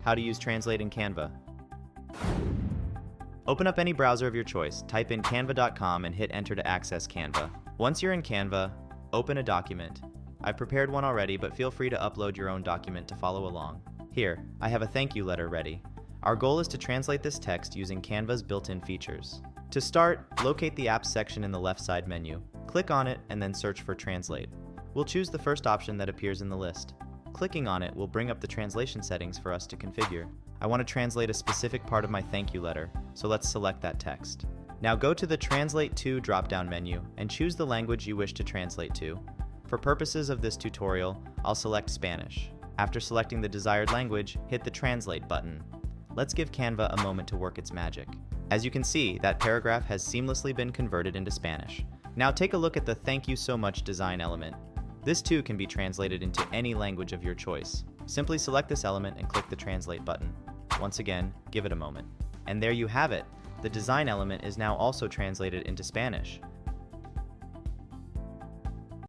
How to use Translate in Canva. Open up any browser of your choice, type in canva.com and hit enter to access Canva. Once you're in Canva, open a document. I've prepared one already, but feel free to upload your own document to follow along. Here, I have a thank you letter ready. Our goal is to translate this text using Canva's built-in features. To start, locate the Apps section in the left side menu. Click on it and then search for Translate. We'll choose the first option that appears in the list. Clicking on it will bring up the translation settings for us to configure. I want to translate a specific part of my thank you letter, so let's select that text. Now go to the Translate To drop-down menu and choose the language you wish to translate to. For purposes of this tutorial, I'll select Spanish. After selecting the desired language, hit the Translate button. Let's give Canva a moment to work its magic. As you can see, that paragraph has seamlessly been converted into Spanish. Now take a look at the Thank You So Much design element. This too can be translated into any language of your choice. Simply select this element and click the Translate button. Once again, give it a moment. And there you have it. The design element is now also translated into Spanish.